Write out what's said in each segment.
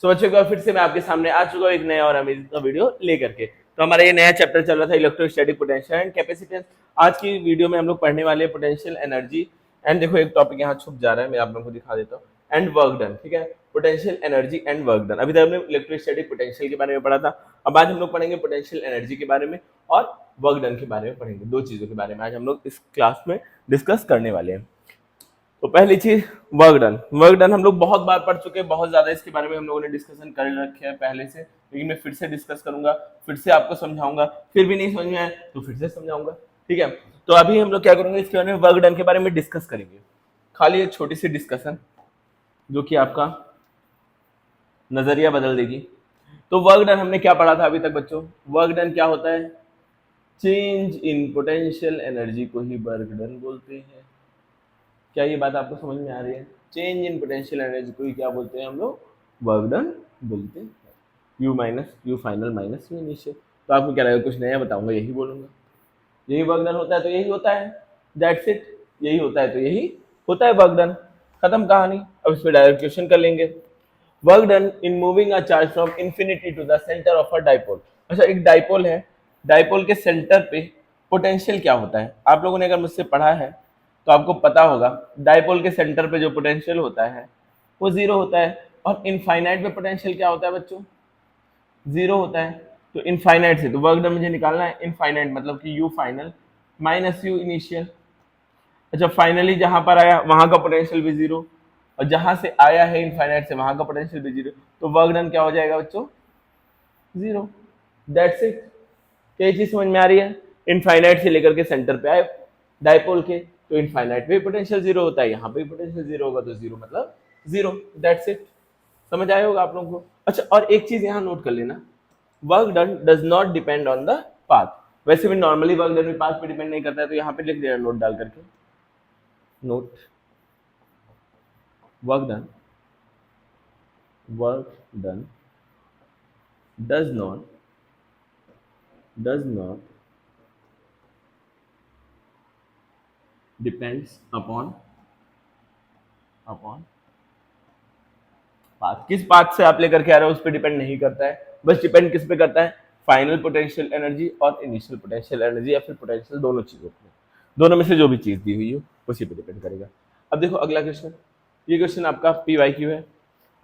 तो बच्चों का फिर से मैं आपके सामने आ चुका हूँ एक नया और अमेजिंग का वीडियो लेकर के। तो हमारा ये नया चैप्टर चल रहा था इलेक्ट्रोस्टैटिक पोटेंशियल एंड कैपेसिटेंस। आज की वीडियो में हम लोग पढ़ने वाले पोटेंशियल एनर्जी एंड देखो एक टॉपिक यहाँ छुप जा रहा है, मैं आप लोगों को दिखा देता हूँ, एंड वर्क डन। ठीक है, potential energy and work done. अभी तक हमने इलेक्ट्रोस्टैटिक पोटेंशियल के बारे में पढ़ा था, अब आज हम लोग पढ़ेंगे पोटेंशियल एनर्जी के बारे में और वर्क डन के बारे में पढ़ेंगे। दो चीजों के बारे में आज हम लोग इस क्लास में डिस्कस करने वाले हैं। तो पहली चीज वर्क डन। वर्क डन हम लोग बहुत बार पढ़ चुके हैं, बहुत ज्यादा इसके बारे में हम लोगों ने डिस्कशन कर रखे हैं पहले से, लेकिन मैं फिर से डिस्कस करूंगा, फिर से आपको समझाऊंगा, फिर भी नहीं समझ में आए तो फिर से समझाऊंगा। ठीक है, तो अभी हम लोग क्या करेंगे, इसके बारे में वर्क डन के बारे में डिस्कस करेंगे। खाली एक छोटी सी डिस्कशन जो कि आपका नजरिया बदल देगी। तो वर्क डन हमने क्या पढ़ा था अभी तक बच्चों? वर्क डन क्या होता है? चेंज इन पोटेंशियल एनर्जी को ही वर्क डन बोलते हैं। क्या ये बात आपको समझ में आ रही है? चेंज इन पोटेंशियल एनर्जी को ही क्या बोलते हैं हम लोग? वर्क डन बोलते हैं। You minus you final minus you initial. तो आपको क्या लगेगा, कुछ नया बताऊंगा, यही बोलूंगा, यही वर्क डन होता है तो यही होता है, दैट्स इट। यही होता है तो यही होता है वर्क डन, खत्म कहानी। अब इस पर डायरेक्ट क्वेश्चन कर लेंगे। Work done in moving a charge from infinity to the centre of a dipole. अच्छा, एक डाइपोल है, डाइपोल के सेंटर पे पोटेंशियल क्या होता है? आप लोगों ने अगर मुझसे पढ़ा है तो आपको पता होगा, डाइपोल के सेंटर पे जो पोटेंशियल होता है वो जीरो होता है, और इनफाइनाइट पे पोटेंशियल क्या होता है बच्चों? जीरो होता है। तो इनफाइनाइट से तो वर्क डन मुझे निकालना है, इनफाइनाइट मतलब कि you final minus you initial. अच्छा, फाइनली जहां पर आया वहां का पोटेंशियल भी जीरो, और जहां से आया है इनफाइनाइट से वहां का पोटेंशियल भी जीरो, तो वर्क डन क्या हो जाएगा बच्चों? Zero, that's it. क्या चीज समझ में आ रही है? इनफाइनाइट से लेकर के सेंटर पे आए डाइपोल के, तो इनफाइनाइट पे पोटेंशियल जीरो होता है, यहाँ पे पोटेंशियल जीरो होगा, तो जीरो मतलब जीरो, दैट्स इट। समझ आया होगा आप लोगों को? अच्छा, और एक चीज यहाँ नोट कर लेना, work done does not depend on the path. वैसे भी नॉर्मली वर्क डन भी पाथ पे डिपेंड नहीं करता है, तो यहाँ पे लिख देना नोट डाल करके, note work done, work done does not depends upon path. किस पाथ से आप लेकर के आ रहे हो उस पर डिपेंड नहीं करता है, बस डिपेंड किस पे करता है? फाइनल पोटेंशियल एनर्जी और इनिशियल पोटेंशियल एनर्जी, या फिर पोटेंशियल, दोनों चीजों पे, दोनों में से जो भी चीज दी हुई हो उसी पे डिपेंड करेगा। अब देखो अगला क्वेश्चन, ये क्वेश्चन आपका PYQ है,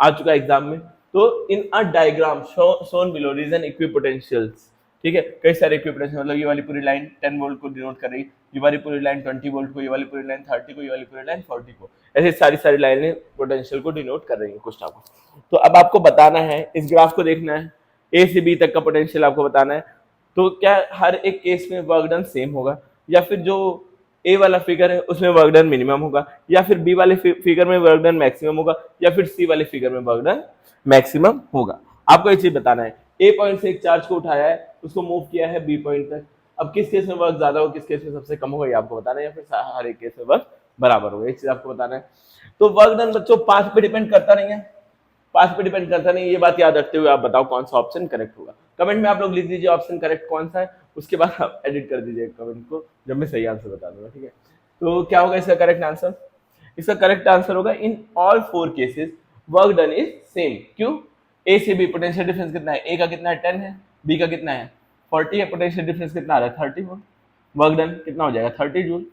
आ चुका है एग्जाम में। तो in a diagram shown below region equipotentials. ठीक है, कई सारे इक्विपोटेंशियल, मतलब ये वाली पूरी लाइन 10 वोल्ट को डिनोट कर रही है, ये वाली पूरी लाइन 20 वोल्ट को, ये वाली पूरी लाइन 30 को, ये वाली पूरी लाइन 40 को, ऐसे सारी सारी लाइनें पोटेंशियल को डिनोट कर रही है कुछ ना कुछ। तो अब आपको बताना है, इस ग्राफ को देखना है, ए से बी तक का पोटेंशियल आपको बताना है। तो क्या हर एक केस में वर्क डन सेम होगा, या फिर जो ए वाला फिगर है उसमें वर्क डन मिनिमम होगा, या फिर बी वाले फिगर में वर्क डन मैक्सिमम होगा, या फिर सी वाले फिगर में वर्क डन मैक्सिमम होगा? आपको ये चीज बताना है। ए पॉइंट से एक चार्ज को उठाया है, उसको मूव किया है बी पॉइंट तक, अब किस केस में वर्क ज्यादा होगा, किस केस में सबसे कम होगा, ये आपको बताना है, या फिर हर एक केस में वर्क बराबर होगा, ये चीज आपको बताना है। तो वर्क डन बच्चों पाथ पे डिपेंड करता नहीं है, पाथ पे डिपेंड करता नहीं, ये बात याद रखते हुए आप बताओ कौन सा ऑप्शन करेक्ट होगा। कमेंट में आप लोग लिख दीजिए ऑप्शन करेक्ट कौन सा है, उसके बाद आप एडिट कर दीजिए कमेंट को जब मैं सही आंसर बता दूंगा। ठीक है, तो क्या होगा इसका करेक्ट आंसर? इसका करेक्ट आंसर होगा in all 4 cases work done is same. क्यों? ए से बी पोटेंशियल डिफरेंस कितना है? ए का कितना है? 10 है, बी का कितना है? 40 है, पोटेंशियल डिफरेंस कितना आ रहा है? 30 वोल्ट। वर्क डन कितना हो जाएगा? 30 जूल।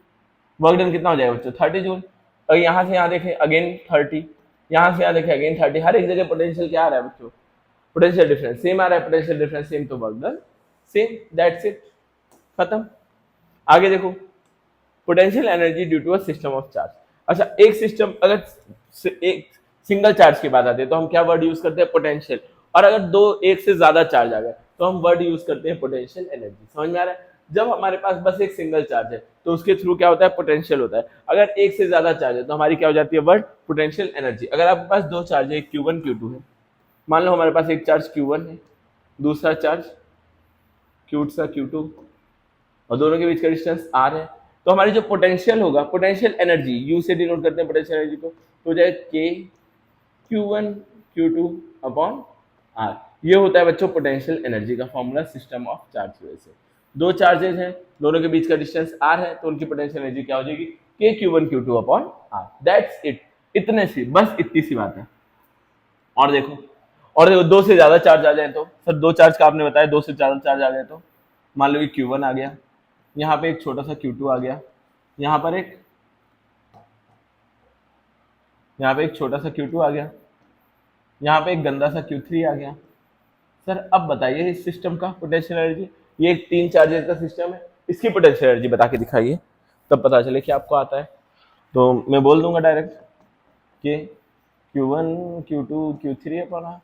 वर्क डन कितना हो जाएगा बच्चों? 30 जूल। और यहाँ से यहाँ देखें अगेन 30, यहाँ से यहाँ देखें अगेन 30, हर एक जगह पोटेंशियल क्या आ रहा है बच्चों? पोटेंशियल डिफरेंस सेम आ रहा है, पोटेंशियल डिफरेंस सेम, तो work done same, that's it, खत्म। आगे देखो, potential energy due to a system of charge. अच्छा, एक सिस्टम, अगर एक सिंगल चार्ज की बात आती है तो हम क्या वर्ड यूज करते हैं? पोटेंशियल। और अगर दो एक से ज्यादा चार्ज आ गए तो हम वर्ड यूज करते हैं पोटेंशियल एनर्जी। समझ में आ रहा है? जब हमारे पास बस एक सिंगल चार्ज है तो उसके थ्रू क्या होता है? पोटेंशियल होता है। अगर एक से ज्यादा चार्ज है तो हमारी क्या हो जाती है? Word potential energy. अगर आपके पास दो चार्ज है, Q1 Q2 है, मान लो हमारे पास एक चार्ज Q1 है, दूसरा चार्ज Q2, और दोनों के बीच का डिस्टेंस R है, तो हमारी जो पोटेंशियल होगा, पोटेंशियल एनर्जी, यू से डिनोट करते हैं पोटेंशियल एनर्जी को, तो हो जाए K Q1 Q2 upon R। ये होता है बच्चों पोटेंशियल एनर्जी का फॉर्मूला सिस्टम ऑफ चार्ज की वजह से। दो चार्जेस हैं, दोनों के बीच का डिस्टेंस R है, तो उनकी पोटेंशियल एनर्जी क्या हो जाएगी? K Q1 Q2 upon R, that's it. इतने सी, बस इतनी सी बात है। और देखो, और दो से ज्यादा चार्ज आ जाए तो सर, दो चार्ज का आपने बताया, दो से ज्यादा चार्ज आ जाए तो मान लो ये Q1 आ गया, यहाँ पे एक छोटा सा Q2 आ गया, यहाँ पर एक यहाँ पे एक छोटा सा Q2 आ गया, यहाँ पे एक गंदा सा Q3 आ गया। सर अब बताइए इस सिस्टम का पोटेंशियल एनर्जी, ये एक तीन चार्जेस का सिस्टम है, इसकी पोटेंशियल एनर्जी बता के दिखाइए, तब पता चले कि आपको आता है। तो मैं बोल दूंगा डायरेक्ट कि Q1 Q2 Q3 upon R,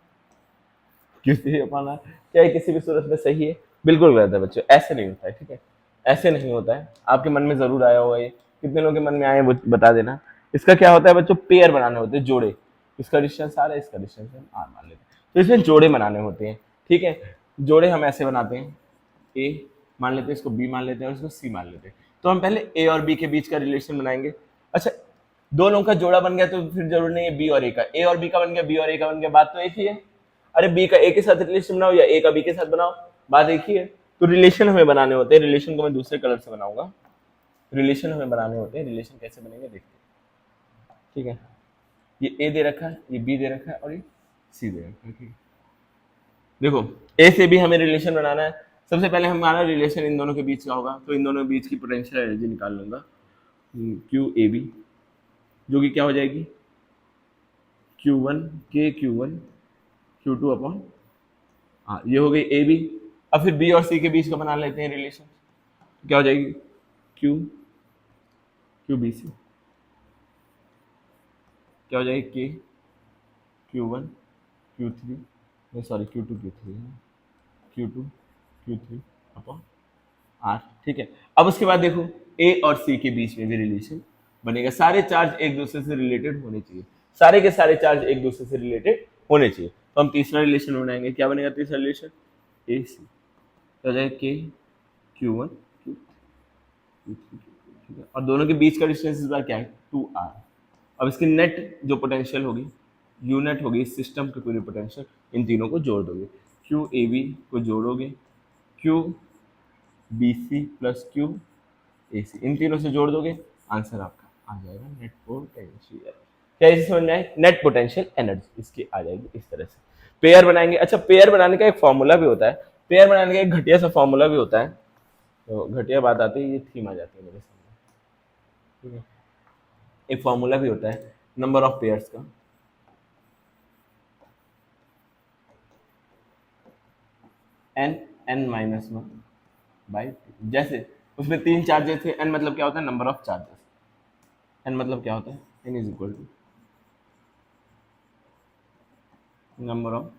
Q3 upon R। क्या ये किसी भी सूरत में सही है? बिल्कुल गलत है बच्चों, ऐसे नहीं होता है, ठीक है, ऐसे नहीं होता है। आपके मन में जरूर आया होगा ये, कितने लोगों के मन में आए वो बता देना। इसका क्या होता है बच्चों, पेयर बनाने होते हैं, जोड़े। इसका डिस्टेंस R है, इसका डिस्टेंस हम R मान लेते हैं, तो इसमें जोड़े बनाने होते हैं, ठीक है। जोड़े हम ऐसे बनाते हैं, A मान लेते हैं, इसको B मान लेते हैं और इसको C मान लेते हैं। तो हम पहले A और B के बीच का रिलेशन बनाएंगे। अच्छा, दो लोगों का जोड़ा बन गया तो फिर जरूरी नहीं है B और A का, A और B का बन गया, B और A का बन गया, बात तो एक ही है। अरे B का A के साथ रिलेशन बनाओ या A का B के साथ बनाओ, बात एक ही है। तो रिलेशन हमें बनाने होते हैं, रिलेशन को मैं दूसरे कलर से बनाऊंगा, रिलेशन हमें बनाने होते हैं। रिलेशन कैसे बनेंगे देखते हैं, ठीक है। ये A दे रखा है, ये B दे रखा है और ये C दे रखा है, ठीक है। देखो A से भी हमें रिलेशन बनाना है। सबसे पहले हमारा रिलेशन इन दोनों के बीच का होगा, तो इन दोनों के बीच की पोटेंशियल एनर्जी निकाल लूंगा, QAB, जो कि क्या हो जाएगी Q1 K Q1 Q2 upon R, ये हो गई AB। अब फिर B और C के बीच का बना लेते हैं रिलेशन, क्या हो जाएगी QBC, क्या हो जाएगी K Q1 Q3, नहीं sorry Q2 Q3 Q2 Q3 upon R, ठीक है। अब उसके बाद देखो A और C के बीच में भी रिलेशन बनेगा, सारे चार्ज एक दूसरे से रिलेटेड होने चाहिए, सारे के सारे चार्ज एक दूसरे से रिलेटेड होने चाहिए। तो हम तीसरा रिलेशन बनाएंगे, क्या बनेगा तीसरा रिलेशन, AC, तो हो जाएगा K Q1 Q3, ठीक है। और दोनों के बीच का डिस्टेंस इस बार क्या है 2R। अब इसकी नेट जो पोटेंशियल होगी, यू नेट होगी इस सिस्टम की पूरी पोटेंशियल, इन तीनों को जोड़ दोगे, QAB को जोड़ोगे QBC प्लस QAC, इन तीनों से जोड़ दोगे, आंसर आपका आ जाएगा नेट पोटेंशियल। क्या इसे समझ में आए, नेट पोटेंशियल एनर्जी इसकी आ जाएगी इस तरह से। पेयर बनाएंगे, अच्छा पेयर बनाने का एक फॉर्मूला भी होता है, पेयर बनाने का एक घटिया सा फॉर्मूला भी होता है। तो घटिया बात आती है, ये थीम आ जाती है मेरे सामने, ठीक है। एक फॉर्मूला भी होता है नंबर ऑफ पेयर्स का, n माइनस वन बाई, जैसे उसमें तीन चार्जेस थे, n मतलब क्या होता है नंबर ऑफ चार्जेस, n मतलब क्या होता है n is equal to number of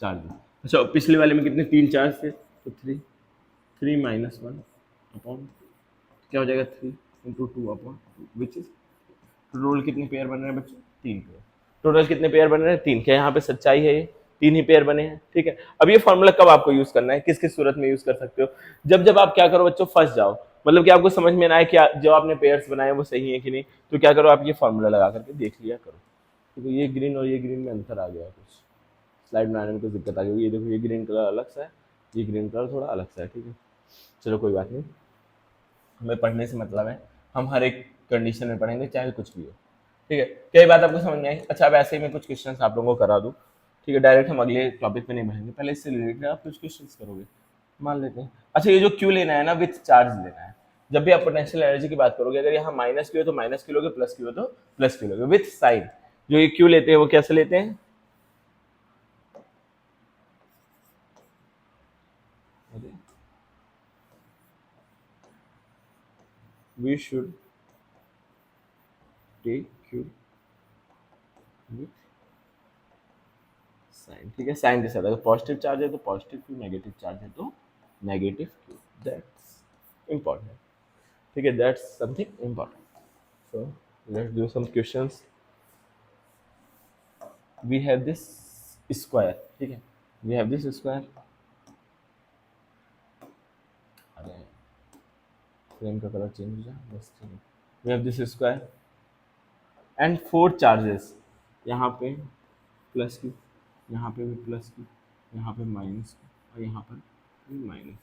charges. अच्छा पिछले वाले में कितने तीन चार्ज थे, तो थ्री माइनस वन अपॉन क्या हो जाएगा 3 into 2 upon which is, total कितने पेयर बन रहे हैं बच्चों, तीन पेयर। टोटल कितने पेयर बन रहे हैं, तीन। क्या यहाँ पे सच्चाई है, ये तीन ही पेयर बने हैं, ठीक है। अब ये फॉर्मूला कब आपको यूज करना है, किस किस सूरत में यूज कर सकते हो, जब जब आप क्या करो बच्चों फंस जाओ, मतलब कि आपको समझ में ना आए कि जो आपने पेयर्स बनाए वो सही है कि नहीं, तो क्या करो आप ये फॉर्मूला लगा करके देख लिया करो। देखो ये ग्रीन और ये ग्रीन में अंतर आ गया, कुछ स्लाइड बनाने में कुछ दिक्कत आ गई, ये देखो ये ग्रीन कलर अलग सा है, ये ग्रीन कलर थोड़ा अलग सा है, ठीक है। चलो कोई बात नहीं, हमें पढ़ने से मतलब है, हम हर एक कंडीशन में पढ़ेंगे चाहे कुछ भी हो, ठीक है। क्या ये बात आपको समझ में आई? अच्छा अब ऐसे ही मैं कुछ क्वेश्चंस आप लोगों को करा दूं, ठीक है, डायरेक्ट हम अगले टॉपिक पे नहीं बढ़ेंगे, पहले इससे रिलेटेड आप कुछ क्वेश्चंस करोगे, मान लेते हैं। अच्छा ये जो क्यू लेना है ना, विथ चार्ज लेना है। जब भी आप पोटेंशियल एनर्जी की बात करोगे, अगर यहाँ माइनस क्यू है तो माइनस क्यू लोगे, प्लस क्यू है तो प्लस क्यू लोगे, विथ साइन। जो ये क्यू लेते हैं वो कैसे लेते हैं, we should take Q with sign, ठीक है। साइन के साथ अगर पॉजिटिव चार्ज है तो पॉजिटिव क्यू, नेगेटिव चार्ज है तो नेगेटिव क्यू, दैट्स इंपॉर्टेंट, ठीक है, that's something important. So let's do some questions. We have this square, ठीक है, वी हैव दिस स्क्वायर, अरे फ्रेम का कलर चेंज हो जाए बस, ठीक है। We have this square and four charges, यहाँ पे प्लस क्यू, यहाँ पे भी प्लस क्यू, यहाँ पे माइनस क्यू और यहाँ पर भी माइनस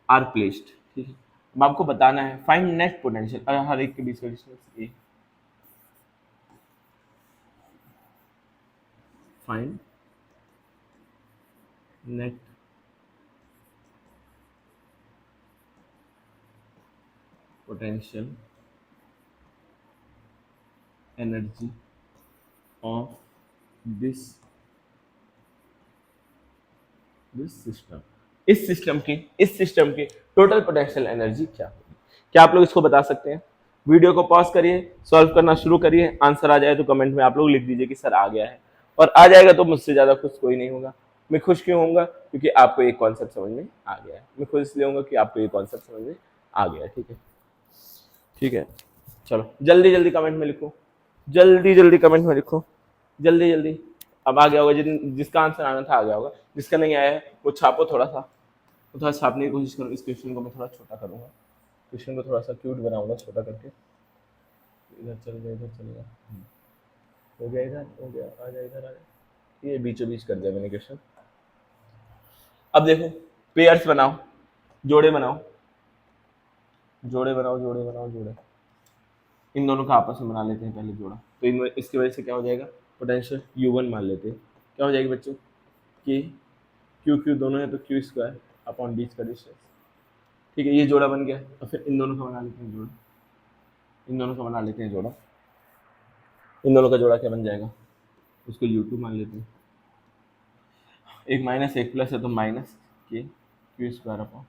आर प्लेस्ड, ठीक है। अब आपको बताना है फाइंड नेट पोटेंशियल हर एक के बीच का distance A. Find net potential energy of this system. इस सिस्टम की टोटल पोटेंशियल एनर्जी क्या होगी? क्या आप लोग इसको बता सकते हैं? वीडियो को पॉज करिए, सॉल्व करना शुरू करिए। आंसर आ जाए तो कमेंट में आप लोग लिख दीजिए कि सर आ गया है, और आ जाएगा तो मुझसे ज्यादा खुश कोई नहीं होगा। मैं खुश क्यों होऊंगा? क्योंकि आपको एक कॉन्सेप्ट समझ में आ गया है। मैं खुश इसलिए होऊंगा कि आपको ये कॉन्सेप्ट समझ में आ गया है। ठीक है, ठीक है, चलो जल्दी जल्दी कमेंट में लिखो, जल्दी जल्दी कमेंट में लिखो, जल्दी जल्दी। अब आ गया होगा, जिसका आंसर आना था आ गया होगा, जिसका नहीं आया है वो छापो थोड़ा सा, तो थोड़ा छापने की कोशिश करो। इस क्वेश्चन को मैं थोड़ा छोटा करूंगा, क्वेश्चन को थोड़ा सा क्यूट बनाऊंगा छोटा करके। इधर चल गया, इधर चल गया, हो गया, इधर हो गया, आ जा इधर, आ जा। ये बीचों बीच कर दिया मैंने क्वेश्चन। अब देखो, पेयर्स बनाओ, जोड़े बनाओ, जोड़े बनाओ, जोड़े बनाओ, जोड़े। इन दोनों का आपस में बना लेते हैं पहले जोड़ा। तो इन इसकी वजह से क्या हो जाएगा? पोटेंशियल U1 मान लेते हैं। क्या हो जाएगी बच्चों? कि क्यू क्यू दोनों है तो क्यू स्क्वायर अपॉन बीच का डिस्टेंस। ठीक है, ये जोड़ा बन गया। तो फिर इन दोनों का बना लेते हैं जोड़ा, इन दोनों का बना लेते हैं जोड़ा। इन दोनों का जोड़ा क्या बन जाएगा? उसको U2 मान लेते हैं। एक माइनस एक प्लस है तो माइनस के क्यू स्क्वायर अपॉन,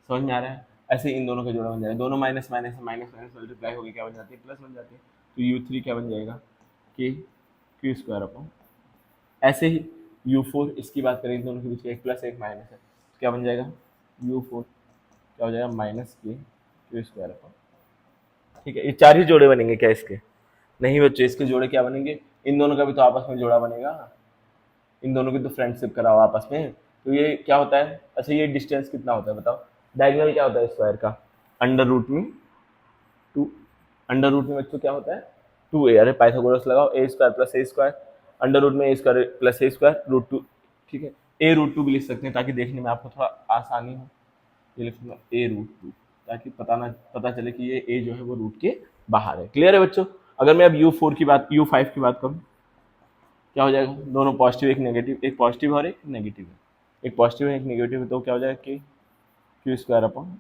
समझ में आ रहा है? ऐसे ही इन दोनों का जोड़ा बन जाएगा। दोनों minus minus minus minus multiply होगी, क्या बन जाती है? प्लस बन जाती है। तो U3 क्या बन जाएगा? के क्यू स्क्वायर अपॉन। ऐसे ही U4, इसकी बात करें, इन दोनों के बीच एक प्लस एक माइनस है, तो क्या बन जाएगा? U4 क्या हो जाएगा? माइनस के क्यू स्क्वायर अपॉन। ठीक है, ये चार ही जोड़े बनेंगे क्या इसके? नहीं बच्चों, इसके जोड़े क्या बनेंगे? इन दोनों का भी तो आपस में जोड़ा बनेगा, इन दोनों की तो फ्रेंडशिप कराओ आपस में। तो ये क्या होता है? अच्छा, ये डिस्टेंस कितना होता है बताओ? डायगोनल क्या होता है स्क्वायर का? अंडर रूट में 2। अंडर रूट में बच्चों क्या होता है? 2a। अरे पाइथागोरस लगाओ, ए स्क्वायर प्लस ए स्क्वायर, अंडर रूट में ए स्क्वायर प्लस ए स्क्वायर रूट 2। ठीक है, ए रूट 2 भी लिख सकते हैं ताकि देखने में आपको थोड़ा आसानी हो। ये लिखूंगा ए रूट 2, ताकि पता चले कि ये ए जो है वो रूट के बाहर है। क्लियर है बच्चों? अगर मैं अब U4 की बात, U5 की बात करूँ, क्या हो जाएगा? दोनों पॉजिटिव, एक नेगेटिव, एक पॉजिटिव और एक नेगेटिव है, एक पॉजिटिव है एक नेगेटिव है, तो क्या हो जाएगा? कि क्यू स्क्वायर अपॉन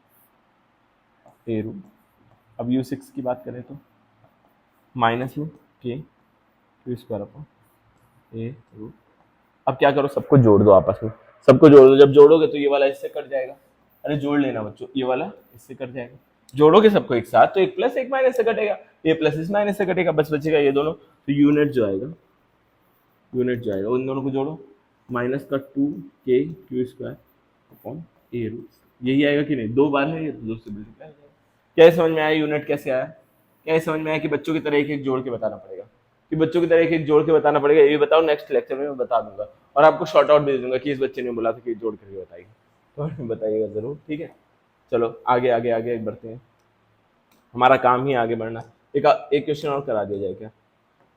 ए रूट। अब U6 की बात करें तो माइनस में के क्यू स्क्वायर अपॉन ए रूट। अब क्या करो? सबको जोड़ दो आपस में, सबको जोड़ दो। जब जोड़ोगे तो ये वाला इससे कट जाएगा। अरे जोड़ लेना बच्चों, ये वाला इससे कट जाएगा। जोड़ोगे सबको एक साथ तो एक प्लस एक माइनस से कटेगा, ये प्लस इस माइनस से कटेगा, बस बचेगा ये दोनों। तो यूनिट जो आएगा, यूनिट जो आएगा, उन दोनों को जोड़ो, माइनस का 2k क्यू स्क्वायर अपॉन ए रूट। यही आएगा कि नहीं? दो बार है ये, तो दो से मल्टीप्लाई हो जाएगा। क्या ये समझ में आया? यूनिट कैसे आया? क्या ये समझ में आया कि बच्चों की तरह एक एक जोड़ के बताना पड़ेगा? कि बच्चों की तरह एक एक जोड़ के बताना पड़ेगा? ये बताओ, नेक्स्ट लेक्चर में मैं बता दूंगा, और आपको शॉर्ट आउट भेज दूंगा कि इस बच्चे ने बोला था कि जोड़ करके बताइए, तो बताइएगा जरूर। ठीक है, चलो आगे आगे आगे बढ़ते हैं, हमारा काम ही आगे बढ़ना। एक क्वेश्चन और करा दिया जाए क्या?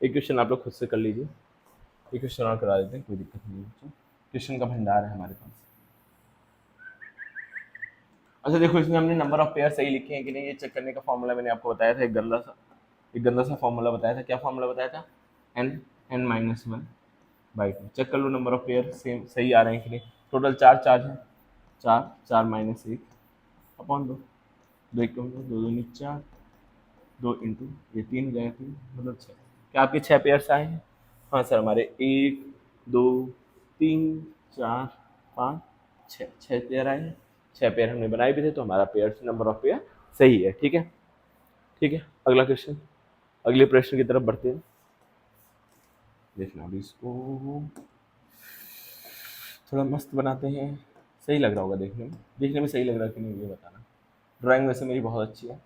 एक क्वेश्चन आप लोग खुद से कर लीजिए, एक क्वेश्चन और करा देते हैं, कोई दिक्कत नहीं है। क्वेश्चन का भंडार है हमारे पास। अच्छा देखो, इसमें हमने नंबर ऑफ पेयर सही लिखे हैं कि नहीं ये चेक करने का फॉर्मूला मैंने आपको बताया था, एक गंदा सा फॉर्मूला बताया था। क्या फॉर्मूला बताया था? n minus 1/2। चेक कर लो नंबर ऑफ पेयर सेम सही आ रहे हैं कि नहीं। टोटल 4 चार्ज है, 4 4 माइनस 1 अपॉन 2, 2 1 2 2 2 4, 2 इंटू ये 3 हो जाएगा, 3 मतलब 6। क्या आपके 6 पेयर्स आए हैं? हाँ सर, हमारे 1 2 3 4 5 6 पेयर आए हैं। 6 पेयर हमने बनाए भी थे, तो हमारा पेयर नंबर ऑफ पेयर सही है। ठीक है, ठीक है, अगला क्वेश्चन, अगले प्रश्न की तरफ बढ़ते हैं। देखना अभी इसको थोड़ा मस्त बनाते हैं, सही लग रहा होगा देखने में सही लग रहा है कि नहीं ये बताना। ड्राइंग वैसे मेरी बहुत अच्छी है,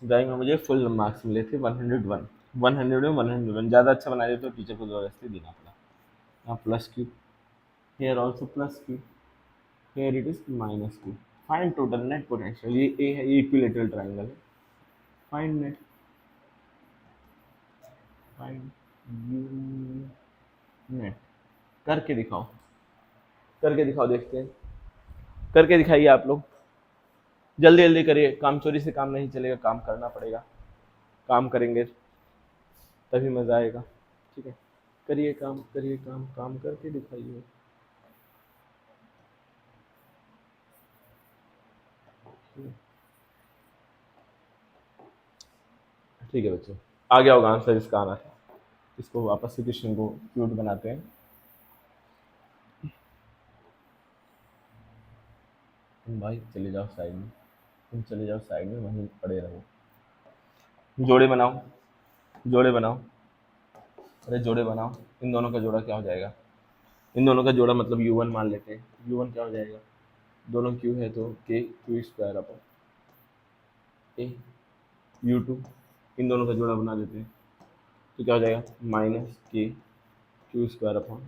ड्राइंग में मुझे फुल मार्क्स मिले थे 101, 100 में 101। ज़्यादा अच्छा बना देते तो टीचर को ज़बरदस्ती देना पड़ा। यहाँ plus Q, here also plus Q, here it is minus Q. Find total net potential, ये ए है, ये इक्विलेटरल ट्राइंगल है। Find net, find U net. करके दिखाओ, करके दिखाओ, देखते हैं, करके दिखाइए आप लोग, जल्दी जल्दी करिए, काम चोरी से काम नहीं चलेगा, काम करना पड़ेगा, काम करेंगे तभी मज़ा आएगा। ठीक है, करिए काम, करिए काम, काम करके दिखाइए। ठीक है बच्चों, आ गया होगा आंसर, इसका आना था। इसको वापस से क्वेश्चन को क्यूट बनाते हैं। तुम भाई चले जाओ साइड में, तुम चले जाओ साइड में, वहीं पड़े रहो। जोड़े बनाओ, जोड़े बनाओ, अरे जोड़े बनाओ। इन दोनों का जोड़ा क्या हो जाएगा? इन दोनों का जोड़ा मतलब u1 मान लेते हैं। u1 क्या हो जाएगा? दोनों q है तो k q square upon a, u2 इन दोनों का जोड़ा बना लेते हैं तो क्या हो जाएगा? माइनस के क्यू स्क्वायर अपन।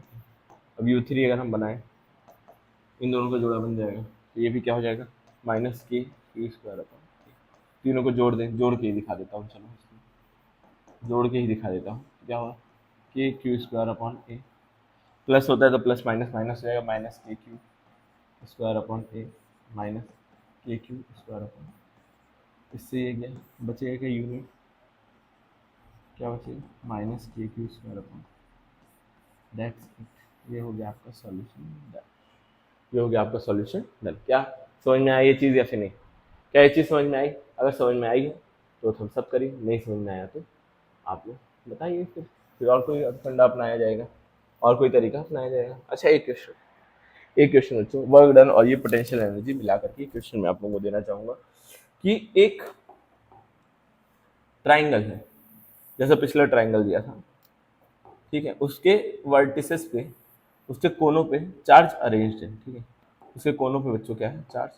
अब u3 अगर हम बनाएं, इन दोनों का जोड़ा बन जाएगा तो ये भी क्या हो जाएगा? माइनस के क्यू स्क्वायर अपन। तीनों को जोड़ दें, जोड़ के ही दिखा देता हूँ, चलो जोड़ के ही दिखा देता हूँ। क्या होगा? के क्यू स्क्वायर अपॉन ए, प्लस होता है तो प्लस माइनस माइनस हो जाएगा, माइनस के क्यू स्क्वायर अपॉन ए माइनस के क्यू स्क्वायर अपॉन। इससे ये क्या बचेगा? क्या यूनिट क्या बचेगा? माइनस के Q square upon. That's it, ये हो गया आपका सॉल्यूशन। ये हो गया आपका सॉल्यूशन डन। क्या समझ में आई ये चीज़ या फिर नहीं? क्या ये चीज़ समझ में आई? अगर समझ में आई है तो हम सब करिए, नहीं समझ में आया तो आप लोग बताइए, फिर और कोई फंडा अपनाया जाएगा, और कोई तरीका अपनाया जाएगा। अच्छा एक क्वेश्चन बच्चों, वर्क डन और ये पोटेंशियल एनर्जी मिला करके क्वेश्चन मैं आप लोगों को देना चाहूंगा कि एक ट्राइंगल है, जैसा पिछला ट्राइंगल दिया था, ठीक है, उसके वर्टिसेस पे, उसके कोनों पे चार्ज अरेंज्ड है, ठीक है, उसके कोनों पे बच्चों क्या है? चार्ज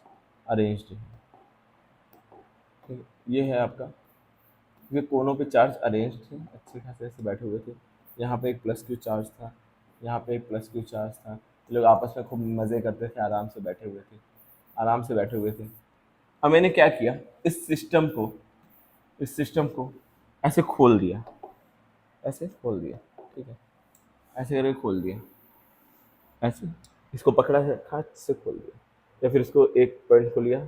अरेंज्ड है, ठीक है, ये है आपका, ये कोनों पे चार्ज अरेंज थे, अच्छे खासे ऐसे बैठे हुए थे। यहाँ पे एक प्लस क्यू चार्ज था, यहाँ पे एक प्लस क्यू चार्ज था। ये लोग आपस में खूब मज़े करते थे, आराम से बैठे हुए थे, आराम से बैठे हुए थे। अब मैंने क्या किया, इस सिस्टम को ऐसे खोल दिया, ऐसे खोल दिया, ठीक है, ऐसे करके खोल दिया, ऐसे इसको पकड़ा है, हाथ से खोल दिया, या फिर इसको एक पॉइंट को लिया,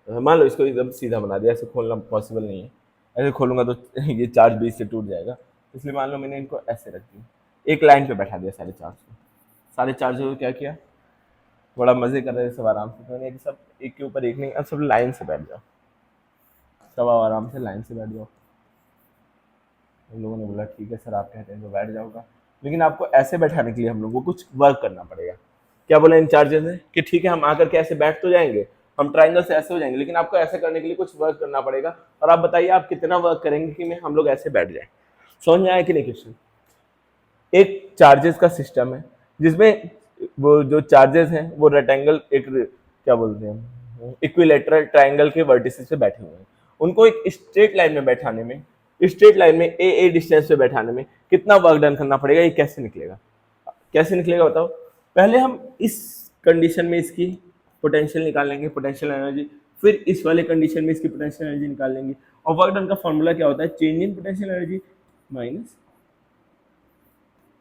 मान लो इसको एकदम सीधा बना दिया, ऐसे खोलना पॉसिबल नहीं है, ऐसे खोलूंगा तो ये चार्ज बीच से टूट जाएगा, इसलिए मान लो मैंने इनको ऐसे रख दिया, एक लाइन पे बैठा दिया सारे चार्ज को। सारे चार्जों को क्या किया? बड़ा मजे कर रहे थे सब आराम से, तो मैंने सब एक के ऊपर एक नहीं, अब सब लाइन से बैठ जाओ, सब आराम से लाइन से बैठ जाओ। उन लोगों ने बोला ठीक है सर, आप कहते हैं तो बैठ जाऊंगा, लेकिन आपको ऐसे बैठाने के लिए हम लोग को कुछ वर्क करना पड़ेगा। क्या बोला इन चार्जेस ने कि ठीक है हम आकर के ऐसे बैठ तो जाएंगे, हम ट्राइंगल से ऐसे हो जाएंगे, लेकिन आपको ऐसे करने के लिए कुछ वर्क करना पड़ेगा, और आप बताइए आप कितना वर्क करेंगे कि हम लोग ऐसे बैठ जाए। समझ में आया कि नहीं क्वेश्चन? एक चार्जेस का सिस्टम है जिसमें वो जो चार्जेस हैं वो रेक्टेंगल, एक क्या बोलते हैं, इक्विलेटरल ट्राइंगल के वर्टिसेस पे बैठे हुए हैं, उनको एक स्ट्रेट लाइन में बैठाने में, स्ट्रेट लाइन में ए डिस्टेंस पे बैठाने में कितना वर्क डन करना पड़ेगा, ये कैसे निकलेगा? कैसे निकलेगा बताओ? पहले हम इस कंडीशन में इसकी पोटेंशियल निकाल लेंगे, पोटेंशियल एनर्जी, फिर इस वाले कंडीशन में इसकी पोटेंशियल एनर्जी निकाल लेंगे, और वर्क डन का फॉर्मूला क्या होता है? Change in potential energy minus,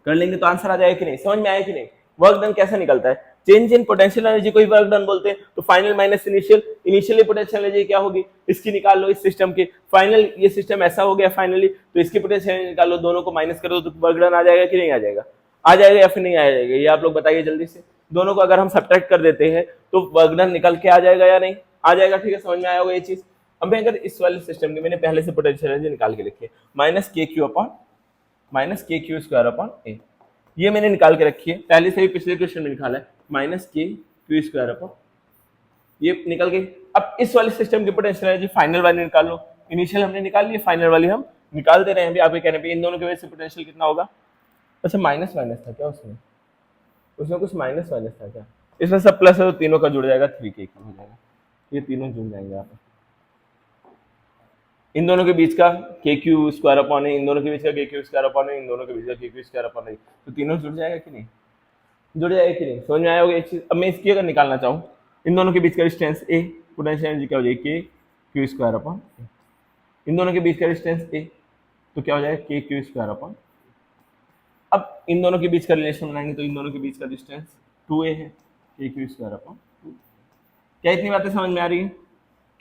कर लेंगे तो आंसर आ जाएगा कि नहीं? समझ में आया कि नहीं? वर्क डन कैसे निकलता है? चेंज इन पोटेंशियल एनर्जी को ही वर्क डन बोलते हैं, तो final minus initial, initially potential energy क्या होगी? इसकी निकाल लो, इस सिस्टम की फाइनल, ये सिस्टम ऐसा हो गया फाइनली, तो इसकी पोटेंशियल एनर्जी निकाल लो, दोनों को माइनस करो तो वर्क डन आ जाएगा कि नहीं आ जाएगा? आ जाएगा या फिर नहीं आ जाएगा? ये आप लोग बताइए जल्दी से। दोनों को अगर हम सब्ट्रैक्ट कर देते हैं तो वर्क डन निकल के आ जाएगा या नहीं आ जाएगा? ठीक है, समझ में आया होगा ये चीज। अब मैं अगर इस वाले सिस्टम की मैंने पहले से पोटेंशियल एनर्जी निकाल के रखी है, माइनस के क्यू अपॉन माइनस के क्यू स्क्वायर अपॉन ए, ये मैंने निकाल के रखी है, पहले से ही पिछले क्वेश्चन में निकाला है, माइनस के क्यू स्क्वायर अपॉन, ये निकल गई। अब इस वाले सिस्टम की पोटेंशियल एनर्जी फाइनल वाली निकाल लो, इनिशियल हमने निकाल ली, फाइनल वाली हम निकाल दे रहे हैं अभी, आपके कहने पे इन दोनों की वजह से पोटेंशियल कितना होगा? अच्छा माइनस माइनस था क्या उसमें? उसमें कुछ माइनस माइनस था क्या? इसमें सब प्लस है तो तीनों का जुड़ जाएगा, 3k हो जाएगा, ये तीनों जुड़ जाएंगे यहाँ पे, इन दोनों के बीच का के क्यू स्क्वायर अपॉन है, इन दोनों के बीच का के क्यू स्क्वायर अपॉन है, इन दोनों के बीच का के क्यू स्क्वायर अपॉन है, तो तीनों जुड़ जाएगा कि नहीं? जुड़ जाएगा कि नहीं? समझ में आया होगा ये चीज। अब मैं इसकी अगर निकालना चाहूँ, इन दोनों के बीच का डिस्टेंस ए, पोटेंशियल एनर्जी क्या हो जाएगी? के क्यू स्क्वायर अपॉन, इन दोनों के बीच का डिस्टेंस ए, तो क्या हो जाएगा? के क्यू स्क्वायर अपॉन। अब इन दोनों के बीच का रिलेशन बनाएंगे तो इन दोनों के बीच का डिस्टेंस 2a है, के क्यू स्क्वायर अपॉन 2। क्या इतनी बातें समझ में आ रही है?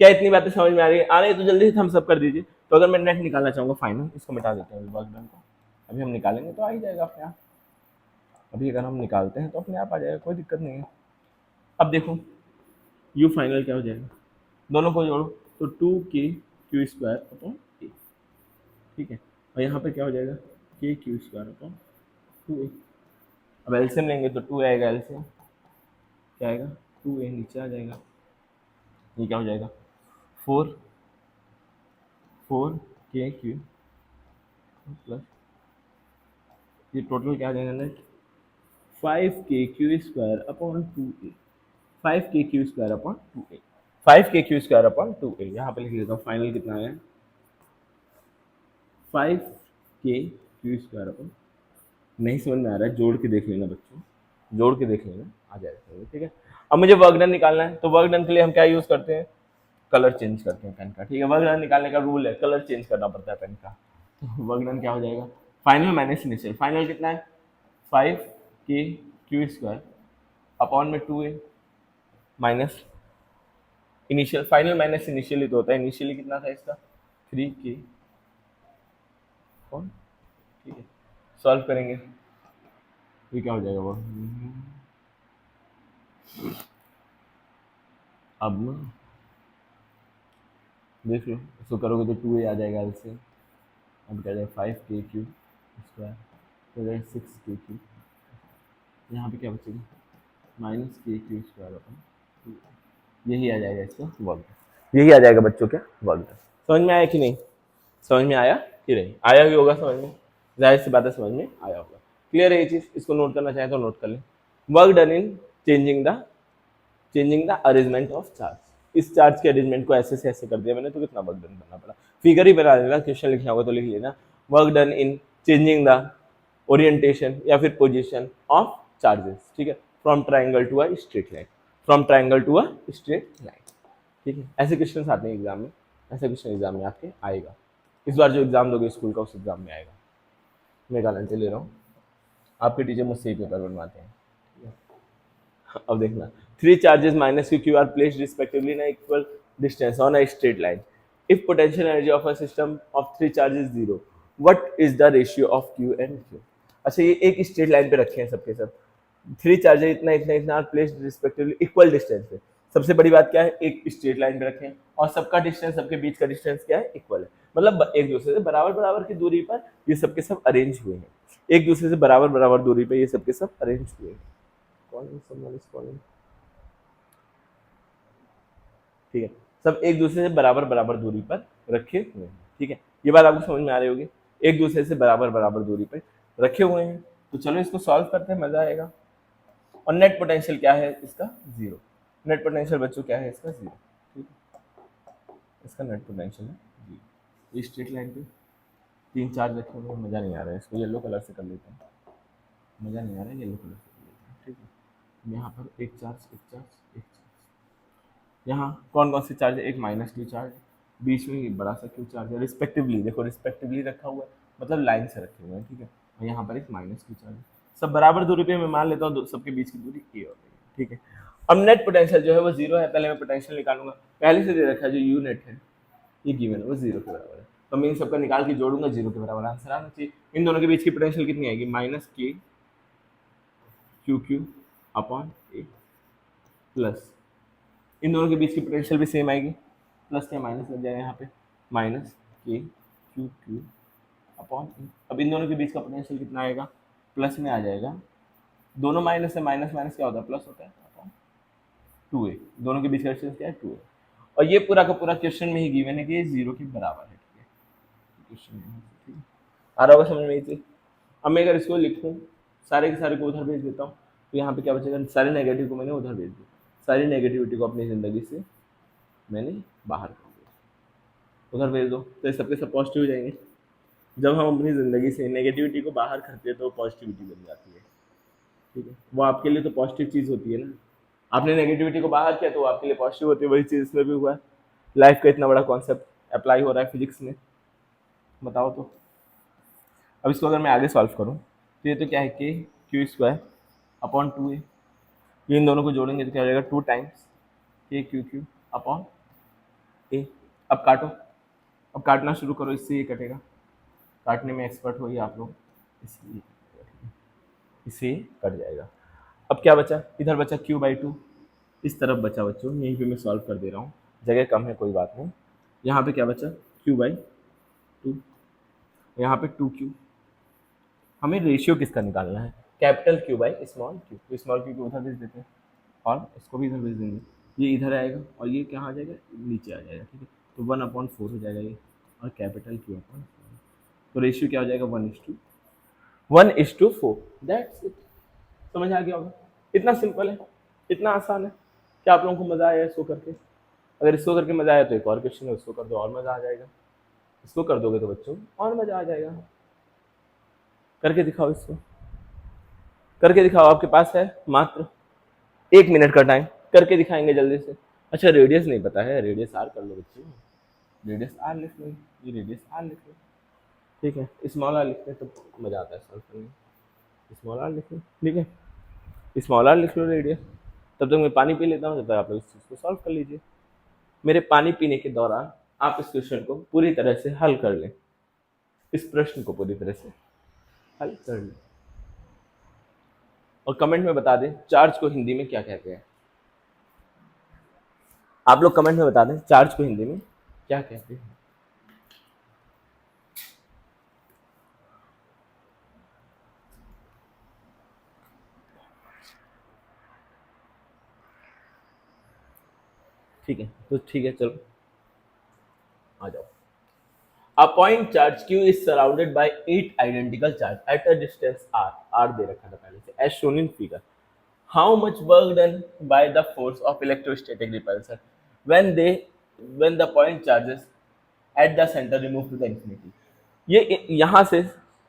क्या इतनी बातें समझ में आ रही है? आ रही है तो जल्दी से थम्स अप कर दीजिए। तो अगर मैं नेट निकालना चाहूँगा फाइनल, इसको मिटा देते हैं वर्क डन को, अभी हम निकालेंगे तो आ ही जाएगा अपने आप। अभी अगर हम निकालते हैं तो अपने आप आ जाएगा, कोई दिक्कत नहीं है। अब देखो यू फाइनल क्या हो जाएगा, दोनों को जोड़ो तो 2k² अपॉन ए, ठीक है। और यहाँ पे क्या हो जाएगा, k² अपॉन 2a। अब एलसीएम लेंगे तो 2 आएगा, एलसीएम क्या आएगा, 2a नीचे आ जाएगा, ये क्या हो जाएगा, 4k³ प्लस ये टोटल क्या आ जाएगा net, 5k² upon 2a, 5k² upon 2a, 5k² upon 2a। यहाँ पे लिख लेता हूँ फाइनल कितना आया, 5k² अपॉन, नहीं समझ में आ रहा है जोड़ के देख लेना बच्चों, जोड़ के देख लेना, आ जाएगा, ठीक है। अब मुझे वर्क डन निकालना है, तो वर्क डन के लिए हम क्या यूज करते हैं, कलर चेंज करते हैं पेन का, ठीक है। वर्क डन निकालने का रूल है, कलर चेंज करना पड़ता है पेन का। तो वर्क डन क्या हो जाएगा, फाइनल माइनस इनिशियल, फाइनल कितना है 5k² अपॉन में 2a minus initial, final minus initially तो होता है, इनिशियली कितना था इसका 3k, ठीक है। सॉल्व करेंगे ये क्या हो जाएगा वो, अब ना देख लो, इसको करोगे तो 2a आ जाएगा एल से, अब क्या जाएगा 5k³ तो जाएगा 6k³, यहाँ पे क्या बचेगा -k³, अपन यही आ जाएगा इसका वर्ग, यही आ जाएगा बच्चों क्या वर्ग। समझ में आया कि नहीं, समझ में आया कि नहीं, आया ही होगा समझ में, जाहिर सी बात है समझ में आया होगा। क्लियर है ये चीज, इसको नोट करना चाहे तो नोट कर लें। Work done in changing the arrangement of charge, इस चार्ज के अरेंजमेंट को ऐसे से ऐसे कर दिया मैंने, तो कितना वर्क डन करना पड़ा, फिगर ही बना लेना, क्वेश्चन लिखना होगा तो लिख लेना, work done in changing the orientation या फिर पोजीशन ऑफ चार्जेस, ठीक है, from triangle to a straight line, from triangle to a straight line, ठीक है। ऐसे क्वेश्चन आते हैं एग्जाम में, ऐसा क्वेश्चन एग्जाम में आपके आएगा, इस बार जो एग्जाम दोगे स्कूल का उस एग्जाम में आएगा, मैं गारंटी ले रहा हूँ, आपके टीचर मुझसे ही पेपर बनवाते हैं। अब देखना, three charges minus Q Q R placed respectively in equal distance on a straight line, if potential energy of a system of three charges zero, what is the ratio of Q and Q. अच्छा ये एक straight line पे रखे हैं सबके सब, three charges इतना इतना इतना प्लेस्ड रिस्पेक्टिवली इक्वल डिस्टेंस पे, सबसे बड़ी बात क्या है, एक स्ट्रेट लाइन पे रखे हैं और सबका डिस्टेंस, सबके बीच का डिस्टेंस क्या है, इक्वल है, मतलब एक दूसरे से बराबर बराबर की दूरी पर ये सबके सब अरेंज हुए हैं, एक दूसरे से बराबर बराबर दूरी पे ये सबके सब अरेंज हुए हैं। ठीक है, सब एक दूसरे से बराबर बराबर दूरी पर रखे हुए हैं, ठीक है, ये बात आपको समझ में आ रही होगी, एक दूसरे से बराबर बराबर दूरी पर रखे हुए हैं। तो चलो इसको सॉल्व करते हैं, मजा आएगा। और नेट पोटेंशियल क्या है इसका, जीरो, नेट पोटेंशियल बच्चों क्या है इसका, जीरो, ठीक है, इसका नेट पोटेंशियल है जीरो। इस स्ट्रेट लाइन पे तीन चार्ज रखे हुए हैं, मजा नहीं आ रहा है, इसको येलो कलर से कर लेते हैं, मजा नहीं आ रहा है, येलो कलर से कर लेते हैं, ठीक है। यहाँ पर एक चार्ज एक चार्ज एक चार्ज, यहाँ कौन कौन से चार्ज है, एक माइनस क्यू चार्ज, बीच में एक बड़ा सा क्यू चार्ज है, रिस्पेक्टिवली देखो रिस्पेक्टिवली रखा हुआ है, मतलब लाइन से रखे हुए हैं, ठीक है। और यहाँ पर एक माइनस क्यू चार्ज है, सब बराबर दूरी पे मैं मान लेता हूँ, सबके बीच की दूरी ए हो गई, ठीक है। अब नेट पोटेंशियल जो है वो जीरो है, पहले मैं पोटेंशियल निकालूंगा, पहले से दे रखा है जो यू नेट है ये गिवन है वो जीरो के बराबर है, तो मैं इन सबका निकाल के जोड़ूंगा, जीरो के बराबर आंसर आना चाहिए। इन दोनों के बीच की पोटेंशियल कितनी आएगी, -k² अपॉन ए प्लस, इन दोनों के बीच की पोटेंशियल भी सेम आएगी, प्लस क्या माइनस लग जाएगा यहाँ पे, -k² अपॉन ए। अब इन दोनों के बीच का पोटेंशियल कितना आएगा, प्लस में आ जाएगा, दोनों माइनस है, माइनस माइनस क्या होता है, प्लस होता है, अपॉन 2a, दोनों के बीच का डिस्टेंस क्या है 2a। और ये पूरा का पूरा क्वेश्चन में ही गिवन है कि ये जीरो के बराबर है, ठीक है, क्वेश्चन में, ठीक है, आ रहा होगा समझ में ये चीज। अब मैं अगर इसको लिखूँ, सारे के सारे को उधर भेज देता हूँ, तो यहाँ पे क्या बचेगा, सारे नेगेटिव को मैंने उधर भेज दिया, सारी नेगेटिविटी को अपनी ज़िंदगी से मैंने बाहर कर दिया, उधर भेज दो तो ये सबके सब पॉजिटिव हो जाएंगे। जब हम अपनी ज़िंदगी से नेगेटिविटी को बाहर करते हैं तो पॉजिटिविटी बन जाती है, ठीक है, वो आपके लिए तो पॉजिटिव चीज़ होती है ना, आपने नेगेटिविटी को बाहर किया तो वो आपके लिए पॉजिटिव होती है, वही चीज़ इसमें भी हुआ है। लाइफ का इतना बड़ा कॉन्सेप्ट अप्लाई हो रहा है फिजिक्स में, बताओ तो। अब इसको अगर मैं आगे सॉल्व करूँ तो ये तो क्या है, k² अपॉन 2a, ये इन दोनों को जोड़ेंगे तो क्या हो जाएगा, 2 टाइम्स k³ अपॉन ए। अब काटो, अब काटना शुरू करो, इससे ये कटेगा, काटने में एक्सपर्ट हो ही आप लोग, इसलिए इसे कट जाएगा। अब क्या बचा, इधर बचा q/2, इस तरफ बचा बच्चों, यहीं पे मैं सॉल्व कर दे रहा हूँ, जगह कम है कोई बात नहीं। यहाँ पे क्या बचा q/2, यहाँ पे 2q। हमें रेशियो किसका निकालना है, कैपिटल Q/स्मॉल q। तो स्मॉल q को उधर भेज देते हैं और इसको भी इधर भेज देंगे, ये इधर आएगा और ये कहाँ आ जाएगा, नीचे आ जाएगा, ठीक है। तो 1/4 हो जाएगा ये, और कैपिटल Q/4। तो रेशियो क्या हो जाएगा, 1:4। That's it. समझ आ गया होगा, इतना सिंपल है, इतना आसान है। क्या आप लोगों को मजा आया इसको करके? अगर इसको करके मजा आया तो एक और क्वेश्चन है, उसको कर दो और मजा आ जाएगा। इसको कर दोगे तो बच्चों और मजा आ जाएगा। करके दिखाओ, इसको करके दिखाओ। आपके पास है मात्र 1 मिनट का टाइम, करके दिखाएंगे जल्दी से। अच्छा रेडियस नहीं पता है, रेडियस आर कर लो बच्चों, रेडियस आर लिख लो, ये रेडियस आर लिख लो, ठीक है। स्मॉल आर लिखते हैं तो मजा आता है सॉल्व करने में, स्मॉल आर लिख लो, ठीक है। स्मॉल आर लिख लो रेडियस। तब तक मैं पानी पी लेता हूँ, जब तक आप लोग इस चीज़ को सॉल्व कर लीजिए। मेरे पानी पीने के दौरान आप इस क्वेश्चन को पूरी तरह से हल कर लें, इस प्रश्न को पूरी तरह से हल कर लें, और कमेंट में बता दें चार्ज को हिंदी में क्या कहते हैं। आप लोग कमेंट में बता दें चार्ज को हिंदी में क्या कहते हैं। ठीक है, तो ठीक है, चलो आ जाओ। A point charge Q is surrounded by 8 identical charge at a distance r, r दे रखा था पहले से, as shown in figure. How much work done by the force of electrostatic repulsion when the point charges at the center remove to the infinity? ये यहाँ से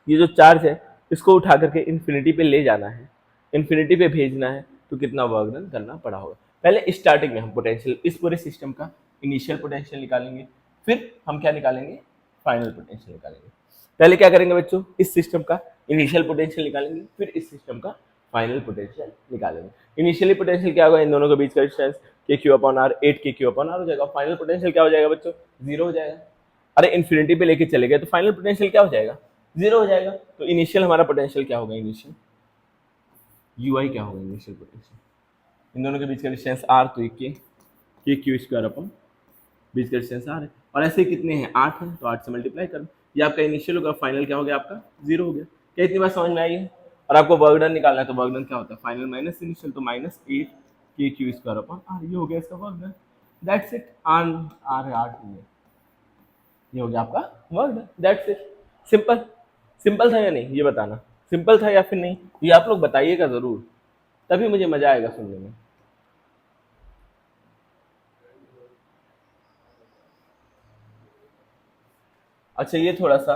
ये जो charge है इसको उठा करके इन्फिनिटी पे ले जाना है, इन्फिनिटी पे भेजना है, तो कितना वर्क डन करना पड़ा होगा। पहले स्टार्टिंग में हम पोटेंशियल, इस पूरे सिस्टम का इनिशियल पोटेंशियल निकालेंगे, फिर हम क्या निकालेंगे, फाइनल पोटेंशियल निकालेंगे। पहले क्या करेंगे बच्चों, इस सिस्टम का इनिशियल पोटेंशियल निकालेंगे, फिर इस सिस्टम का फाइनल पोटेंशियल निकालेंगे। इनिशियली पोटेंशियल क्या होगा, इन दोनों के बीच का डिस्टेंस KQ/R, 8 KQ/R हो जाएगा। फाइनल पोटेंशियल क्या हो जाएगा बच्चों, 0 हो जाएगा। अरे इन्फिनिटी पे लेके चले गए तो फाइनल पोटेंशियल क्या हो जाएगा, 0 हो जाएगा। तो इनिशियल हमारा पोटेंशियल क्या होगा, इनिशियल UI क्या होगा, इनिशियल पोटेंशियल, इन दोनों के बीच का डिस्टेंस R, तो KQ² बीच का डिस्टेंस R है, और ऐसे कितने हैं, 8 है, तो 8 से मल्टीप्लाई करो, ये आपका इनिशियल होगा, फाइनल क्या हो गया आपका, 0 हो गया। क्या इतनी बात समझ में आई है? और आपको वर्क डन निकालना है, तो वर्क डन क्या होता है, फाइनल माइनस इनिशियल, तो -8 KQ²/R, ये हो गया इसका work done. That's it, R है, R नहीं है, ये हो गया आपका work done. That's it, simple. Simple था या नहीं, ये बताना, सिंपल था या फिर नहीं, ये आप लोग बताइएगा जरूर, तभी मुझे मजा आएगा सुनने में। अच्छा ये थोड़ा सा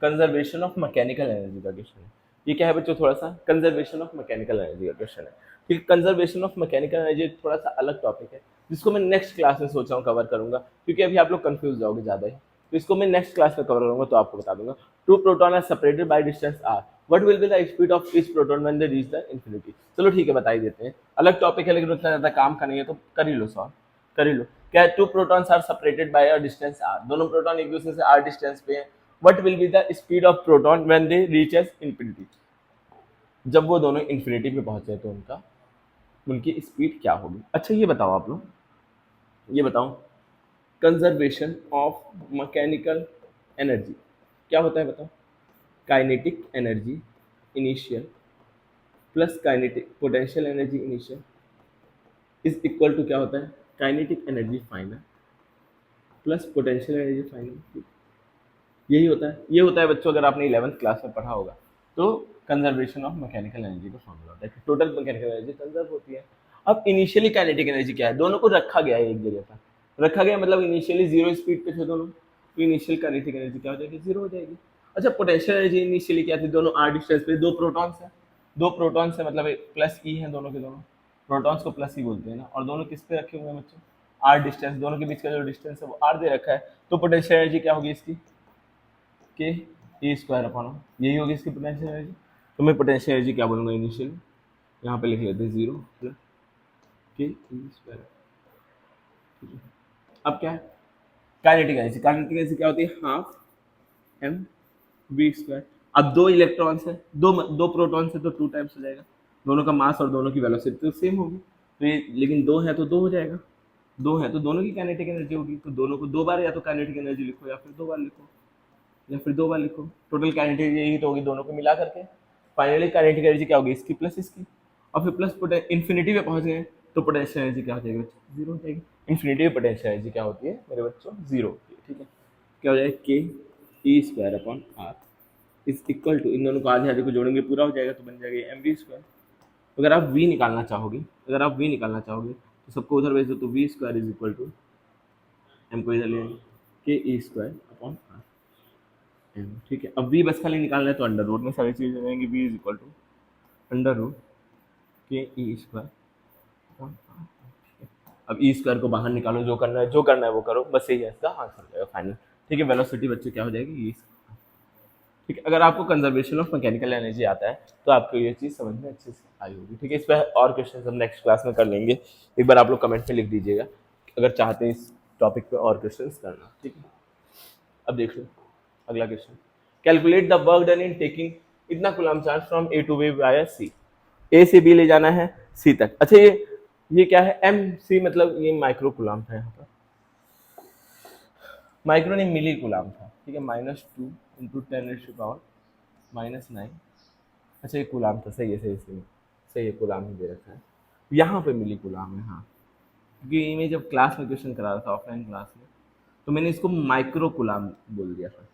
कंजर्वेशन ऑफ मैकेनिकल एनर्जी का क्वेश्चन है। ये क्या है बच्चों, थोड़ा सा कंजर्वेशन ऑफ मैकेनिकल एनर्जी का क्वेश्चन है। ठीक, कंजर्वेशन ऑफ मैकेनिकल एनर्जी थोड़ा सा अलग टॉपिक है, जिसको मैं नेक्स्ट क्लास में सोच रहा हूँ कवर करूंगा, क्योंकि अभी आप लोग कंफ्यूज जाओगे ज़्यादा ही, तो इसको मैं नेक्स्ट क्लास में कवर करूंगा, तो आपको बता दूंगा। 2 proton are separated by distance r, what will be the speed of each proton when they reach the infinity. चलो ठीक है, बता ही देते हैं, अलग टॉपिक है लेकिन उतना ज़्यादा काम का नहीं है, तो कर ही लो सॉल्व, कर ही लो। क्या है, 2 protons are separated by a distance r, दोनों प्रोटॉन एक दूसरे से r डिस्टेंस पे हैं। What will be the speed of proton when they reach as infinity? जब वो दोनों इन्फिनिटी पे पहुंचे तो उनकी स्पीड क्या होगी। अच्छा ये बताओ आप लोग, ये बताओ कंजर्वेशन ऑफ मैकेनिकल एनर्जी क्या होता है, बताओ। Kinetic energy initial plus kinetic potential energy initial is equal to क्या होता है, kinetic energy final plus potential energy final. यही होता है, ये होता है बच्चों, अगर आपने 11th क्लास में पढ़ा होगा तो कंजर्वेशन ऑफ मैकेनिकल एनर्जी का फॉर्मूला होता है कि टोटल मैकेनिकल एनर्जी कंजर्व होती है। अब इनिशियली काइनेटिक एनर्जी क्या है, दोनों को रखा गया है एक जगह पर, रखा गया मतलब इनिशियली 0 स्पीड पे थे दोनों, तो इनिशियल काइनेटिक एनर्जी क्या हो जाएगी, 0 हो जाएगी। अच्छा पोटेंशियल एनर्जी इनिशियली क्या थी, दोनों r डिस्टेंस पे, 2 प्रोटॉन्स है, 2 प्रोटॉन्स है मतलब प्लस ई है, दोनों के दोनों प्रोटॉन्स को प्लस ई बोलते हैं ना, और दोनों किस पे रखे हुए हैं बच्चों, r डिस्टेंस, दोनों के बीच का जो डिस्टेंस है वो r दे रखा है, तो पोटेंशियल एनर्जी क्या होगी इसकी, के E²/R, यही होगी इसकी पोटेंशियल एनर्जी। तो मैं पोटेंशियल एनर्जी क्या बोलूँगा इनिशियली, यहाँ पे लिख लेते हैं 0 प्लस KE²। अब क्या है, काइनेटिक एनर्जी, काइनेटिक एनर्जी क्या होती है, ½ mv²। अब दो इलेक्ट्रॉन्स है, दो प्रोटॉन्स है तो 2 टाइम्स हो जाएगा, दोनों का मास और दोनों की वेलोसिटी तो सेम होगी, तो ये लेकिन दो है तो दो हो जाएगा, दो है तो दोनों की काइनेटिक एनर्जी होगी, तो दोनों को दो बार या तो काइनेटिक एनर्जी लिखो या फिर दो बार लिखो, या फिर दो बार लिखो, टोटल काइनेटिक एनर्जी यही तो होगी दोनों को मिला करके। फाइनली काइनेटिक एनर्जी क्या होगी, इसकी प्लस इसकी, और फिर प्लस इन्फिनिटी पे पहुंच गए तो पोटेंशियल एनर्जी क्या हो जाएगी बच्चों, जीरो हो जाएगी। इन्फिनिटी में पोटेंशियल एनर्जी क्या होती है मेरे बच्चों, जीरो होती है, ठीक है। क्या हो जाएगा, K E square upon R is equal to, इन दोनों को आधे आधे को जोड़ेंगे पूरा हो जाएगा तो बन जाएगा एम वी स्क्वायर। अगर आप v निकालना चाहोगे, अगर आप v निकालना चाहोगे तो सबको उधर भेज दो, तो v square is equal to m को इधर ले आएंगे के ई स्क्वायर अपॉन आर एम, ठीक है। अब v बस खाली निकालना है तो अंडर रूट में सारी चीजें रहेंगी, v is equal to under root k E square upon are. अब ई स्क्वायर को बाहर निकालो, जो करना है वो करो, बस यही है इसका आंसर जाएगा फाइनल, ठीक है। वेलोसिटी बच्चों क्या हो जाएगी, ई, ठीक है। अगर आपको कंजर्वेशन ऑफ मैकेनिकल एनर्जी आता है तो आपको ये चीज़ समझ में अच्छे से आई होगी, ठीक है। इस पर और क्वेश्चन हम नेक्स्ट क्लास में कर लेंगे, एक बार आप लोग कमेंट में लिख दीजिएगा अगर चाहते हैं इस टॉपिक पे और क्वेश्चन करना, ठीक है। अब देख लो अगला question, calculate the work done in taking इतना coulomb charge from A to B via C, A से बी ले जाना है सी तक। अच्छा ये क्या है, एम सी मतलब ये माइक्रो कूलम था, यहाँ पर माइक्रो नहीं मिली कूलम था, ठीक है। -2 × 10⁻⁻⁹ अच्छा ये कूलाम था, सही है सही है, कूलाम ही दे रखा है, यहाँ पे मिली कूलाम है, हाँ। क्योंकि मैं जब क्लास में क्वेश्चन करा रहा था ऑफलाइन क्लास में तो मैंने इसको माइक्रो कूलाम बोल दिया था,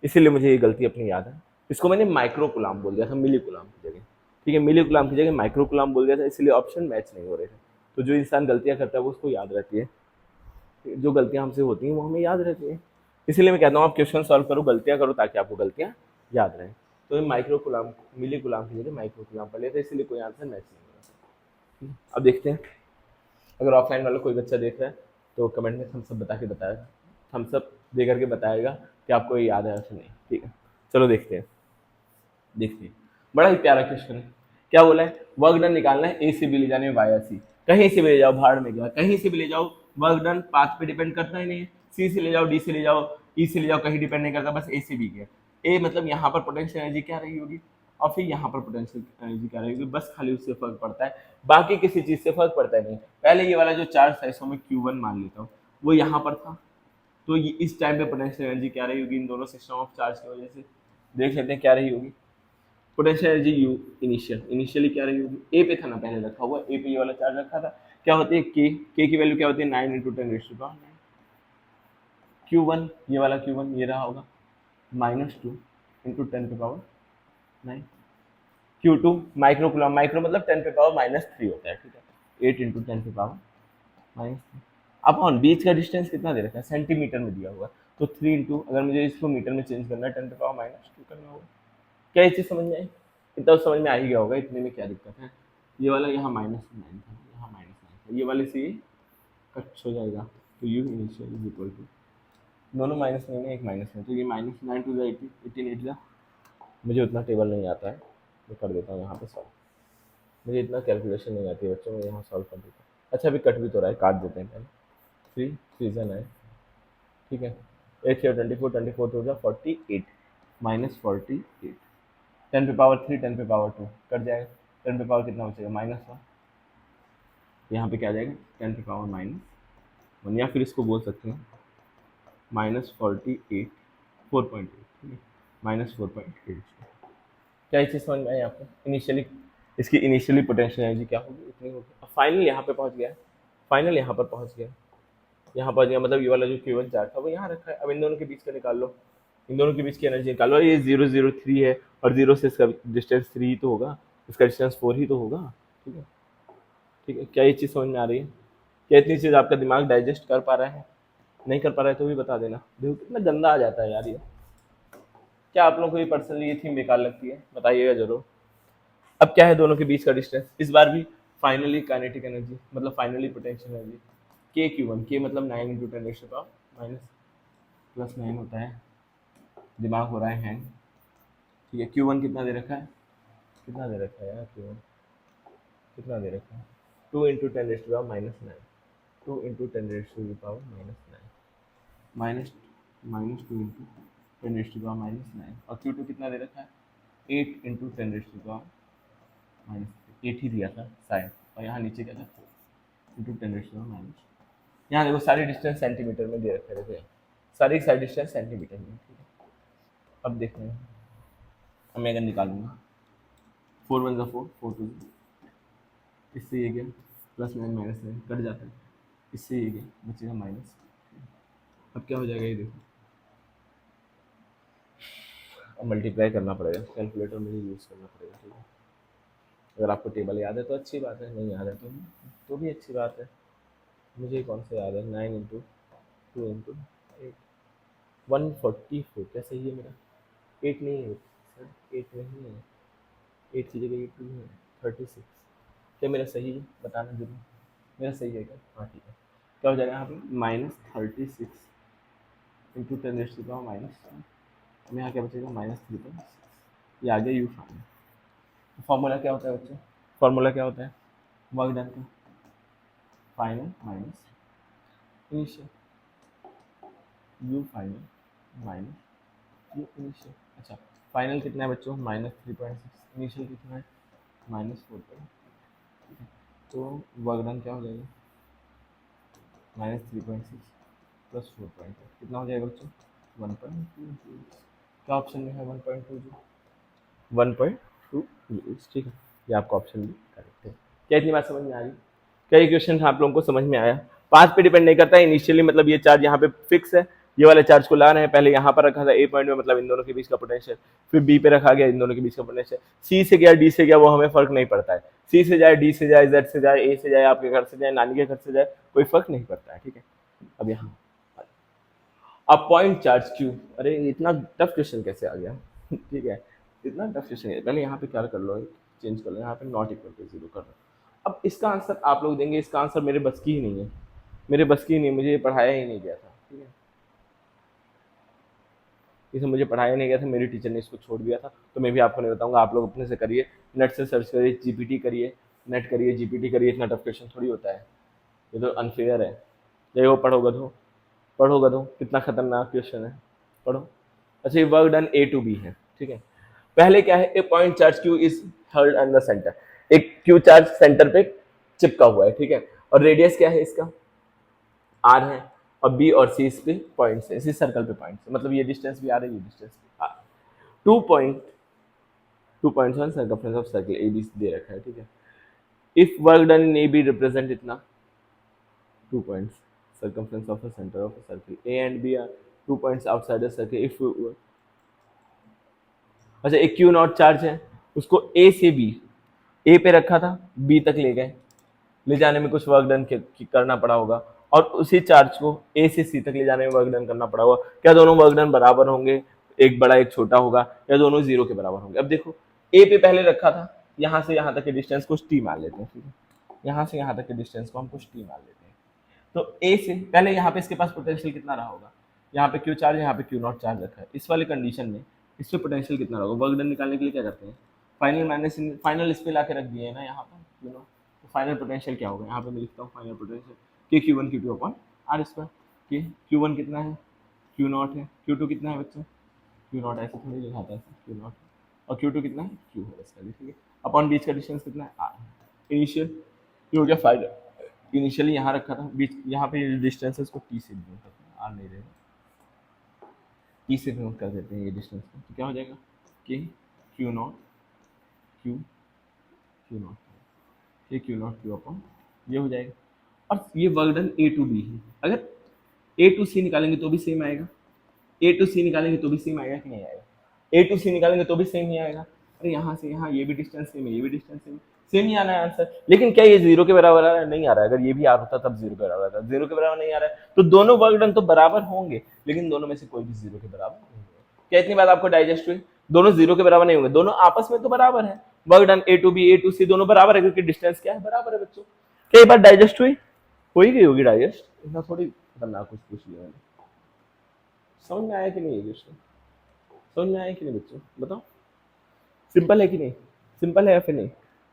इसीलिए मुझे ये गलती अपनी याद है, इसको मैंने माइक्रो कूलाम बोल दिया था मिली कूलाम की जगह, ठीक है। मिली कूलाम की जगह माइक्रो कूलाम बोल दिया था, इसलिए ऑप्शन मैच नहीं हो रहे थे। तो जो इंसान गलतियाँ करता है वो उसको याद रहती है, जो गलतियाँ हमसे होती हैं वो हमें याद रहती है, इसलिए मैं कहता हूँ आप क्वेश्चन सॉल्व करो, गलतियाँ करो, ताकि आपको गलतियाँ याद रहें। तो ये माइक्रो कूलाम मिली कूलाम की जगह माइक्रो कूलाम पढ़ लेते, इसलिए कोई आंसर मैच नहीं हो रहा। अब देखते हैं, अगर ऑफलाइन वाला कोई बच्चा देख रहा है तो कमेंट में थम्स अप बता के बताएगा, थम्स अप दे करके बताएगा कि आपको ये याद है या नहीं, ठीक है। चलो देखते हैं, बड़ा ही प्यारा क्वेश्चन है। क्या बोला है, वर्क डन निकालना है ए से बी ले जाने में वाया सी, कहीं से भी ले जाओ, भाड़ में गया, कहीं से भी ले जाओ, वर्क डन पाथ पे डिपेंड करता ही नहीं है, सी से ले जाओ, डी से ले जाओ, ई से ले जाओ, कहीं डिपेंड नहीं करता, बस ए से बी गया। ए मतलब यहाँ पर पोटेंशियल एनर्जी क्या रही होगी, और फिर यहाँ पर पोटेंशियल एनर्जी क्या रहेगी, बस खाली उससे फर्क पड़ता है, बाकी किसी चीज से फर्क पड़ता ही नहीं। पहले ये वाला जो चार्ज था इसको मैं Q1 मान लेता हूँ, वो यहाँ पर था, तो ये इस टाइम पे पोटेंशियल एनर्जी क्या रही होगी, इन दोनों सिस्टम ऑफ चार्ज की वजह से देख लेते हैं क्या रही होगी। पोटेंशियल एनर्जी यू इनिशियली क्या रही होगी, ए पे था ना पहले रखा हुआ, ए पे ये वाला चार्ज रखा था, क्या होती है के की वैल्यू क्या होती है 9 × 10⁻⁹ Q1 ये वाला Q1 ये रहा होगा -2 × 10⁻⁹ Q2 माइक्रो कूलम, माइक्रो मतलब 10⁻³ होता है, ठीक है। 8 × 10⁻³ अपॉन बीच का डिस्टेंस कितना दे रखा है, सेंटीमीटर में दिया हुआ, तो 3 इंटू, अगर मुझे इसको मीटर में चेंज करना है 10⁻² करना होगा। क्या ये चीज़ समझ में आई, इतना तो समझ में आ ही गया होगा, इतने में क्या दिक्कत है। ये वाला यहाँ -9 था, यहाँ -9 था, ये वाले से कट हो जाएगा, तो U initial is equal to, दोनों माइनस नहीं है, एक माइनस में, तो ये -9 टू 18 8 जा, मुझे उतना टेबल नहीं आता है, मैं कर देता हूँ यहाँ पे सॉल्व, मुझे इतना कैलकुलेशन नहीं आती है बच्चों, मैं यहाँ सॉल्व कर देता हूँ। अच्छा अभी कट भी तो रहा है, काट देते हैं पहले, 3 3 9, ठीक है। 8 3 24 24 टू जा 48 -48 10⁻³ 10⁻² कट जाएगा, 10 कितना बचेगा -1, यहाँ पे क्या आ जाएगा 10⁻⁻1, या फिर इसको बोल सकते हैं -48 4.8, ठीक है, -4.8। क्या ये चीज़ समझ में आई आपको, इनिशियली इसकी इनिशियली पोटेंशियल एनर्जी क्या होगी, इतनी होगी। अब फाइनल यहाँ पे पहुँच गया, फाइनल यहाँ पर पहुँच गया, यहाँ पहुँच गया, मतलब ये वाला जो Q1 चार्ज था वो यहाँ रखा है। अब इन दोनों के बीच का निकाल लो, इन दोनों के बीच की एनर्जी निकालो, ये 0 0 3 है और 0 से इसका डिस्टेंस 3 ही तो होगा, इसका डिस्टेंस 4 ही तो होगा, ठीक है। ठीक है, क्या ये चीज़ समझ में आ रही है, क्या इतनी चीज़ आपका दिमाग डाइजेस्ट कर पा रहा है, नहीं कर पा रहा है तो भी बता देना। देखो कितना गंदा आ जाता है यार ये, क्या आप लोगों को ये पर्सनली ये थीम बेकार लगती है, बताइएगा जरूर। अब क्या है दोनों के बीच का डिस्टेंस, इस बार भी फाइनली काइनेटिक एनर्जी मतलब फाइनली पोटेंशियल एनर्जी के Q1, के मतलब 9 × 10⁻⁻9 होता है, दिमाग हो रहा है हैंग, ठीक है। Q1 कितना दे रखा है, कितना दे रखा है यार, Q1 कितना दे रखा है 2 × 10⁻⁹ 2 × 10⁻⁹ माइनस -2 × 10⁻⁹ और Q2 कितना दे रखा है 8 इंटू 10⁻⁻⁸ 8 ही दिया था शायद, और यहाँ नीचे क्या था, इंटू 10⁻⁻। यहाँ देखो सारी डिस्टेंस सेंटीमीटर में दे रखे थे, सारी सारी डिस्टेंस सेंटीमीटर में, ठीक है। अब देखते हैं, अब मैं अगर निकालूंगा 4 1 ज़ा 4, 4 2, इससे ये गया +9 -9 कट जाता है, इससे ये गया बचेगा माइनस। अब क्या हो जाएगा ये देखो, अब मल्टीप्लाई करना पड़ेगा, कैलकुलेटर मुझे यूज़ करना पड़ेगा, ठीक है। अगर आपको टेबल याद है तो अच्छी बात है, नहीं याद है तो भी अच्छी बात है। मुझे कौन सा याद है, 9 इंटू 2 इंटू 8, 144, क्या सही है मेरा? 8 नहीं है सर, 8 नहीं है, 8 की जगह 2 है, 36। क्या मेरा सही है, बताना जरूर, मेरा सही है क्या? हाँ ठीक है। क्या हो जाएगा यहाँ पे, -36 इंटू 10⁻⁻, हमें यहाँ क्या बचेगा, -3.6। ये आ गया यू फाइनल। फॉर्मूला क्या होता है बच्चों, फॉर्मूला क्या होता है वर्क डन का, final minus initial, you final minus you initial. अच्छा, फाइनल कितना है बच्चों, -3.6, इनिशियल कितना है, -4. तो वर्क डन क्या हो जाएगा, -3.6 प्लस 4.2 कितना हो जाएगा बच्चों, 1.2 क्या ऑप्शन में है, 1.2 1.2 जूल्स, ठीक है। ये आपका ऑप्शन भी करेक्ट है। क्या इतनी बात समझ में आ रही, क्या ये क्वेश्चन आप लोगों को समझ में आया? पाथ पे डिपेंड नहीं करता है इनिशियली, मतलब ये चार्ज यहाँ पे फिक्स है, ये वाले चार्ज को ला रहे हैं, पहले यहाँ पर रखा था ए पॉइंट में, मतलब इन दोनों के बीच का पोटेंशियल, फिर बी पे रखा गया, इन दोनों के बीच का पोटेंशियल, सी से गया डी से गया वो हमें फर्क नहीं पड़ता है, सी से जाए डी से जाए जेड से जाए ए से जाए आपके घर से जाए नानी के घर से जाए, कोई फर्क नहीं पड़ता है, ठीक है। अब यहाँ अब पॉइंट चार्ज क्यू, अरे इतना टफ क्वेश्चन कैसे आ गया ठीक है, इतना टफ क्वेश्चन है, पहले यहाँ पे क्या कर लो, चेंज कर लो, यहाँ पे नॉट इक्वल टू 0 कर लो। अब इसका आंसर आप लोग देंगे, इसका आंसर मेरे बस की ही नहीं है, मेरे बस की ही नहीं, मुझे ये पढ़ाया ही नहीं गया था, ठीक है, इसे मुझे पढ़ाया नहीं गया था, मेरी टीचर ने इसको छोड़ दिया था, तो मैं भी आपको नहीं बताऊंगा, आप लोग अपने से करिए, नेट से सर्च करिए, जीपीटी करिए, नेट करिए, जीपीटी करिए, इतना टफ क्वेश्चन थोड़ी होता है, ये तो अनफेयर है। देखो पढ़ोगे तो कितना खतरनाक क्वेश्चन है, पढ़ो। अच्छा, ये work done A to B है, ठीक है। पहले क्या है, a point charge Q is hurled in the centre, एक क्यू चार्ज सेंटर पे चिपका हुआ है, ठीक है, और रेडियस क्या है इसका, आर है, और बी और सी इस पे पॉइंट्स है, इसी सर्कल पे पॉइंट्स है, मतलब ये डिस्टेंस भी आर है, ये डिस्टेंस भी R. 2.1 circumference of circle A B दे रखा है, ठीक है। If work done in A B represent इतना 2 points circumference of a center of a circle, a and b are 2 points outside a circle, if अच्छा एक Q not charge है, उसको ए से बी, ए पे रखा था बी तक ले गए, ले जाने में कुछ वर्क डन करना पड़ा होगा, और उसी चार्ज को ए से सी तक ले जाने में वर्क डन करना पड़ा होगा, क्या दोनों वर्क डन बराबर होंगे, एक बड़ा एक छोटा होगा, या दोनों 0 के बराबर होंगे? अब देखो, ए पे पहले रखा था, यहाँ से यहाँ तक के डिस्टेंस को टी मान लेते हैं, ठीक है, यहाँ से यहाँ तक के डिस्टेंस को हम कुछ टी मान लेते हैं, तो ए से पहले यहाँ पे इसके पास पोटेंशियल कितना रहा होगा, यहाँ पे क्यू चार्ज, यहाँ पे क्यू नॉट चार्ज रखा है, इस वाली कंडीशन में इस पे पोटेंशियल कितना रहा होगा, वर्क डन निकालने के लिए क्या करते हैं, फाइनल माइनस फाइनल इस पे ला के रख दिए है ना यहाँ पर, क्यू नॉट, तो फाइनल पोटेंशियल क्या होगा, यहाँ पे मैं लिखता हूँ फाइनल पोटेंशियल के क्यू1 क्यू2 अपॉन आर स्क्वायर, के क्यू1 कितना है, क्यू नॉट है, क्यू2 कितना है बच्चों, क्यू नॉट ऐसे थोड़ी लिखाता है, क्यू नॉट, और क्यू2 कितना है, क्यू है इसका भी, ठीक है, अपॉन बीच का डिस्टेंस कितना है, आर, इनिशियल ये हो गया फाइनल, इनिशियली यहाँ रखा था, बीच यहाँ पे डिस्टेंस है, इसको टी से डिनोट करते हैं, आर नहीं रहेगा, टी से डिनोट कर देते हैं ये डिस्टेंस को, तो क्या हो जाएगा कि Q not Q Q not ये क्यू नॉट क्यू अपॉन ये हो जाएगा, और ये work done A to B है, अगर ए टू सी निकालेंगे तो भी सेम आएगा, ए टू सी निकालेंगे तो भी सेम आएगा कि नहीं आएगा, ए टू सी निकालेंगे तो भी सेम ही आएगा, अरे यहाँ से यहाँ ये भी डिस्टेंस सेम है, ये भी डिस्टेंस सेम ही आना है आंसर, लेकिन क्या ये 0 के बराबर आ रहा है, नहीं आ रहा है, अगर ये भी आर होता तब 0 के बराबर आता, 0 के बराबर नहीं आ रहा है, तो दोनों वर्क डन तो बराबर होंगे, लेकिन दोनों में से कोई भी 0 के बराबर नहीं होगा। क्या इतनी बात आपको डाइजेस्ट हुई, दोनों 0 के बराबर नहीं होंगे, दोनों आपस में तो बराबर है, work done A to B A to C दोनों बराबर है, क्योंकि डिस्टेंस क्या है, बराबर है बच्चों। क्या ये बात डाइजेस्ट हुई, हो ही गई होगी डाइजेस्ट, इतना थोड़ी खतरनाक कुछ पूछ लिया मैंने, समझ में आया कि नहीं, ये क्वेश्चन समझ में आया कि नहीं बच्चों, बताओ, सिंपल है कि नहीं, सिंपल है या फिर नहीं,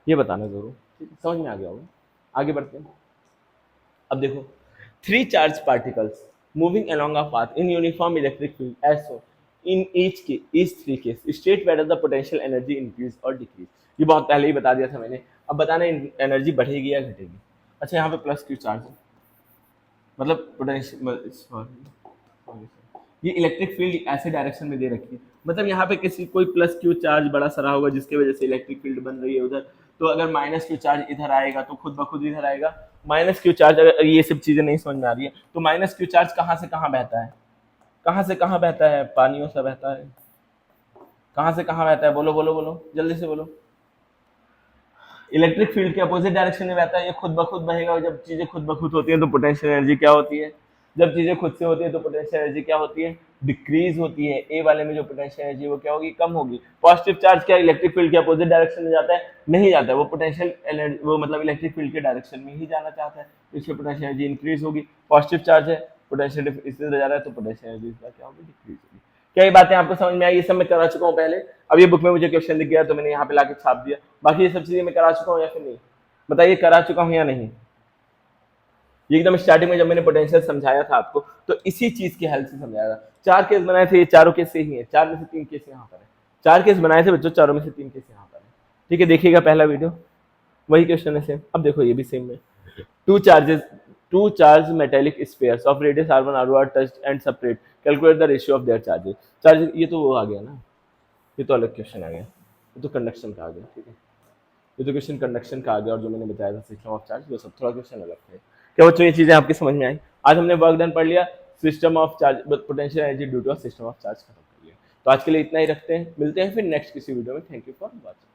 ये बताना जरूर, ठीक है, समझ में आ गया होगा। आगे बढ़ते हैं, अब देखो, 3 charge particles moving along a path in uniform electric field as so, in each three case state whether the potential energy increase और डिक्रीज। ये बहुत पहले ही बता दिया था मैंने। अब बताना एनर्जी बढ़ेगी या घटेगी। अच्छा यहाँ पे प्लस क्यू चार्ज है, मतलब पोटेंशियल, ये इलेक्ट्रिक फील्ड ऐसे डायरेक्शन में दे रखी है, मतलब यहाँ पे किसी कोई प्लस क्यू चार्ज बड़ा सारा होगा जिसकी वजह से इलेक्ट्रिक फील्ड बन रही है उधर, तो अगर माइनस क्यू चार्ज इधर आएगा तो खुद ब खुद इधर आएगा माइनस क्यू चार्ज। अगर ये सब चीजें नहीं समझ में आ रही है तो माइनस क्यू चार्ज कहाँ से कहाँ बहता है, कहाँ से कहाँ बहता है, पानियों से बहता है, कहाँ से कहाँ बहता है, बोलो बोलो बोलो जल्दी से बोलो। इलेक्ट्रिक फील्ड के अपोजिट डायरेक्शन में बहता है, ये खुद ब खुद बहेगा। और जब चीजें खुद ब खुद होती हैं तो पोटेंशियल एनर्जी क्या होती है, जब चीजें खुद से होती है तो पोटेंशियल एनर्जी क्या होती है, डिक्रीज होती है। ए वाले में जो पोटेंशियल एनर्जी वो क्या होगी, कम होगी। पॉजिटिव चार्ज क्या इलेक्ट्रिक फील्ड के अपोजिट डायरेक्शन में जाता है, नहीं जाता है, वो पोटेंशियल एनर्जी वो मतलब इलेक्ट्रिक फील्ड के डायरेक्शन में ही जाना चाहता है, तो इससे पोटेंशियल एनर्जी इंक्रीज होगी। पॉजिटिव चार्ज है, पोटेंशियल इससे जा रहा है तो पोटेंशियल एनर्जी क्या होगी, डिक्रीज होगी। क्या ये बातें आपको समझ में आई? ये सब मैं करा चुका हूँ पहले। अब ये बुक में मुझे क्वेश्चन दिख गया तो मैंने यहाँ पे लाके छाप दिया। बाकी ये सब चीजें मैं करा चुका हूँ या फिर नहीं, बताइए करा चुका हूँ या नहीं। ये एकदम स्टार्टिंग में जब मैंने पोटेंशियल समझाया था आपको तो इसी चीज की हेल्प से समझाया था। 4 केस बनाए थे, ये चारों केस से ही है, 4 में से 3 केस यहाँ पर है। 4 केस बनाए थे बच्चों, चारों में से 3 केस यहाँ पर है। ठीक है, देखिएगा पहला वीडियो, वही क्वेश्चन है सेम। अब देखो ये भी सेम है। Two charge metallic spheres of radius r1 r2 are touched and separate, calculate the ratio of their charges. Charges ये तो वो आ गया ना, ये तो अलग क्वेश्चन आ गया, ये तो कंडक्शन का आ गया। ठीक है, ये तो क्वेश्चन कंडक्शन का आ गया और जो मैंने बताया था सिस्टम ऑफ चार्ज वो सब थोड़ा क्वेश्चन अलग थे। क्या बच्चों ये चीजें आपकी समझ में आई? आज हमने वर्क डन पढ़ लिया, system of charge potential energy due to system of charge खत्म कर लिया। तो आज के लिए इतना ही रखते हैं, मिलते हैं फिर नेक्स्ट किसी वीडियो में। Thank you for watching.